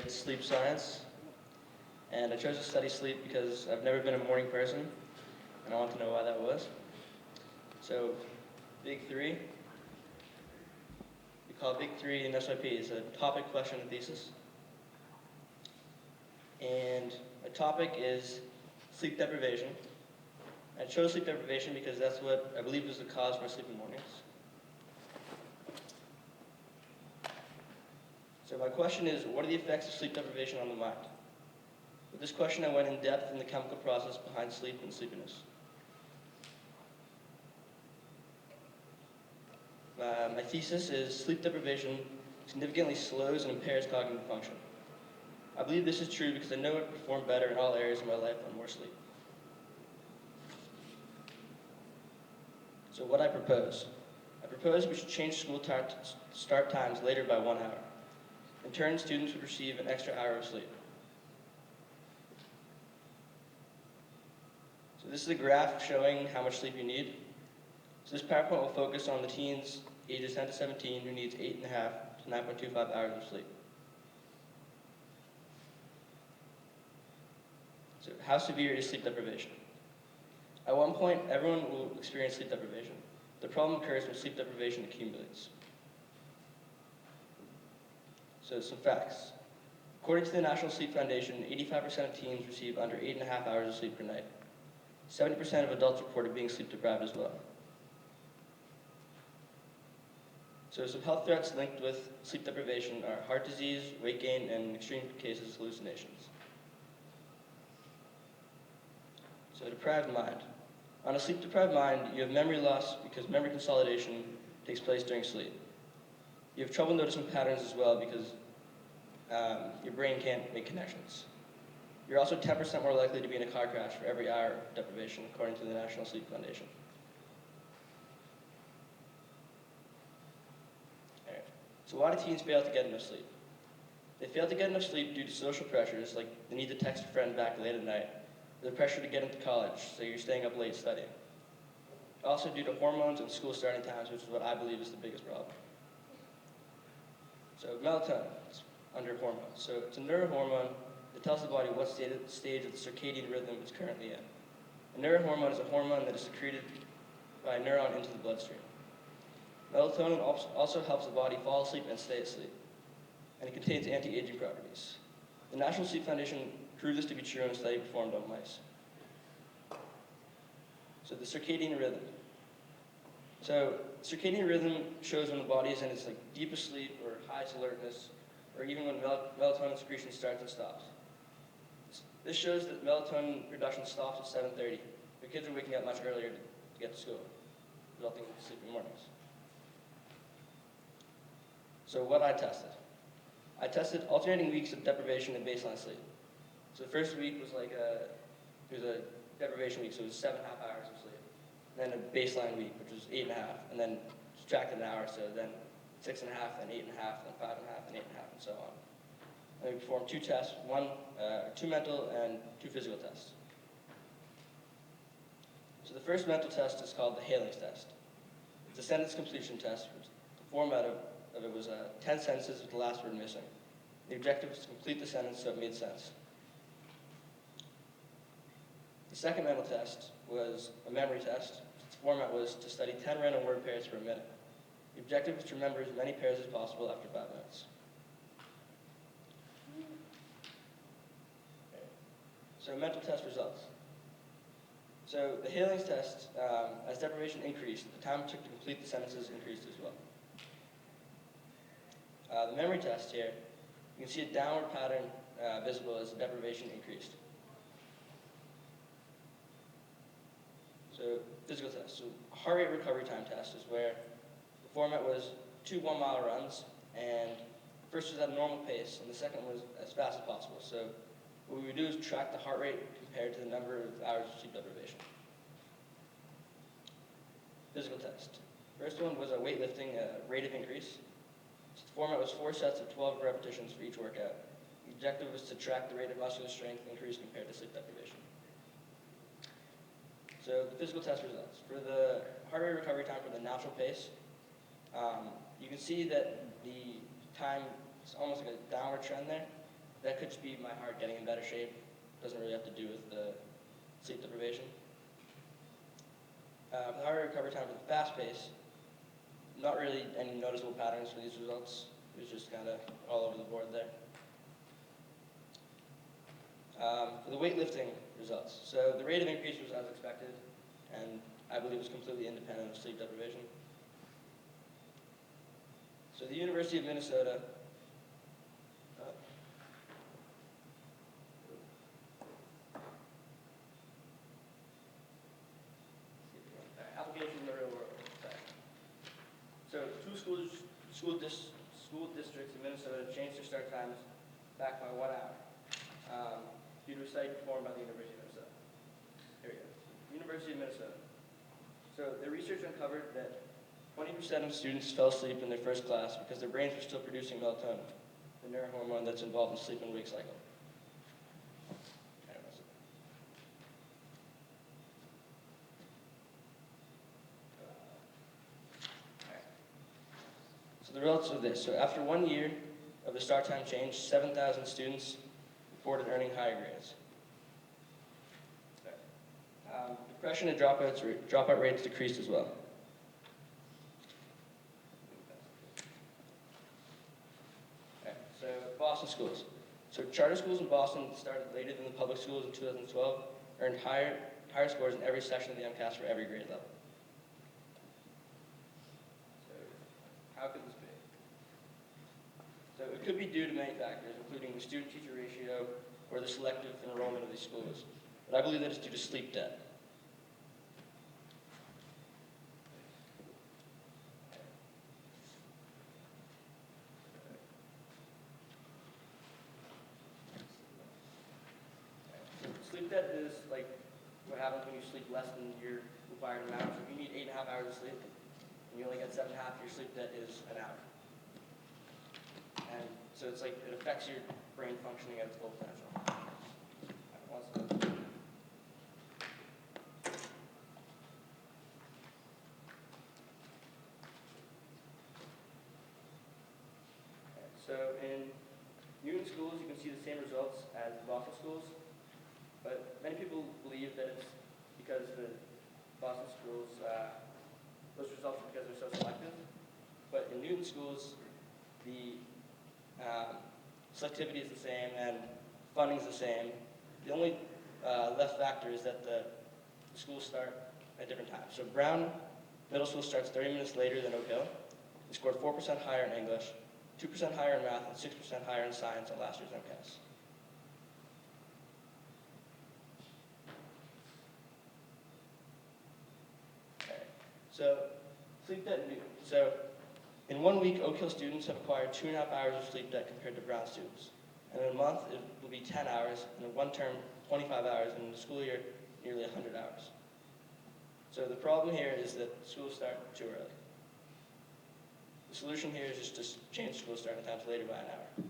Sleep science, and I chose to study sleep because I've never been a morning person, and I want to know why that was. So, Big Three, we call Big Three in SIP, is a topic, question, and thesis. And my topic is sleep deprivation. I chose sleep deprivation because that's what I believe is the cause of my sleeping mornings. So my question is, what are the effects of sleep deprivation on the mind? With this question, I went in depth in the chemical process behind sleep and sleepiness. My thesis is sleep deprivation significantly slows and impairs cognitive function. I believe this is true because I know it perform better in all areas of my life on more sleep. So what I propose we should change school start times later by 1 hour. In turn, students would receive an extra hour of sleep. So this is a graph showing how much sleep you need. So this PowerPoint will focus on the teens ages 10 to 17 who needs 8.5 to 9.25 hours of sleep. So how severe is sleep deprivation? At one point, everyone will experience sleep deprivation. The problem occurs when sleep deprivation accumulates. So some facts. According to the National Sleep Foundation, 85% of teens receive under 8.5 hours of sleep per night. 70% of adults reported being sleep deprived as well. So some health threats linked with sleep deprivation are heart disease, weight gain, and in extreme cases, hallucinations. So deprived mind. On a sleep-deprived mind, you have memory loss because memory consolidation takes place during sleep. You have trouble noticing patterns as well because your brain can't make connections. You're also 10% more likely to be in a car crash for every hour of deprivation, according to the National Sleep Foundation. All right. So why do teens fail to get enough sleep? They fail to get enough sleep due to social pressures, like the need to text a friend back late at night, or the pressure to get into college, so you're staying up late studying. Also due to hormones and school starting times, which is what I believe is the biggest problem. So melatonin is under hormones. So it's a neurohormone that tells the body what stage of the circadian rhythm it's currently in. A neurohormone is a hormone that is secreted by a neuron into the bloodstream. Melatonin also helps the body fall asleep and stay asleep, and it contains anti-aging properties. The National Sleep Foundation proved this to be true in a study performed on mice. So the circadian rhythm. So circadian rhythm shows when the body is in its deepest sleep or highest alertness, or even when melatonin secretion starts and stops. This shows that melatonin production stops at 7:30. Your kids are waking up much earlier to get to school, resulting in sleepy mornings. So what I tested alternating weeks of deprivation and baseline sleep. So the first week was it was a deprivation week, so it was 7.5 hours of sleep. And then a baseline week, which was 8.5, and then subtracted an hour, so then 6.5, then 8.5, then 5.5, and 8.5, and so on. And we performed 2 tests, 2 mental and 2 physical tests. So the first mental test is called the Haling's test. It's a sentence completion test. The format of it was 10 sentences with the last word missing. The objective was to complete the sentence so it made sense. The second mental test was a memory test. Its format was to study 10 random word pairs for a minute. The objective was to remember as many pairs as possible after 5 minutes. Okay. So mental test results. So the Haling's test, as deprivation increased, the time it took to complete the sentences increased as well. The memory test here, you can see a downward pattern visible as the deprivation increased. So physical test. So heart rate recovery time test is where the format was 2 1-mile runs, and the first was at a normal pace, and the second was as fast as possible. So what we would do is track the heart rate compared to the number of hours of sleep deprivation. Physical test. First one was a weightlifting rate of increase. So the format was 4 sets of 12 repetitions for each workout. The objective was to track the rate of muscular strength increase compared to sleep deprivation. So the physical test results. For the heart rate recovery time for the natural pace, you can see that the time is almost like a downward trend there. that could just be my heart getting in better shape. Doesn't really have to do with the sleep deprivation. For the harder recovery time for the fast pace, not really any noticeable patterns for these results. It was just kind of all over the board there. For the weightlifting results, so the rate of increase was as expected, and I believe was completely independent of sleep deprivation. So the University of Minnesota application in the real world. Okay. So school districts in Minnesota changed their start times back by 1 hour due to a study performed by the University of Minnesota. Here we go. University of Minnesota. So the research uncovered that 20% of students fell asleep in their first class because their brains were still producing melatonin, the neurohormone that's involved in sleep and wake cycle. So the results of this. So after 1 year of the start time change, 7,000 students reported earning higher grades. Depression and dropout rates decreased as well. So Boston schools. So charter schools in Boston started later than the public schools in 2012, earned higher scores in every section of the MCAS for every grade level. So how could this be? So it could be due to many factors, including the student-teacher ratio or the selective enrollment of these schools. But I believe that it's due to sleep debt. Sleep debt is like what happens when you sleep less than your required amount. So if you need 8.5 hours of sleep and you only get 7.5, your sleep debt is an hour. And so it's like it affects your brain functioning at its full potential. So in Newton schools, you can see the same results as Boston schools. But many people believe that it's because the Boston schools, those results are because they're so selective. But in Newton schools, the selectivity is the same and funding is the same. The only left factor is that the schools start at different times. So Brown Middle School starts 30 minutes later than Oak Hill. They scored 4% higher in English, 2% higher in math, and 6% higher in science on last year's MCAS. So, sleep debt in Newton. So, in 1 week, Oak Hill students have acquired 2.5 hours of sleep debt compared to Brown students. And in a month, it will be 10 hours, and in one term, 25 hours, and in the school year, nearly 100 hours. So the problem here is that schools start too early. The solution here is just to change school starting times later by an hour.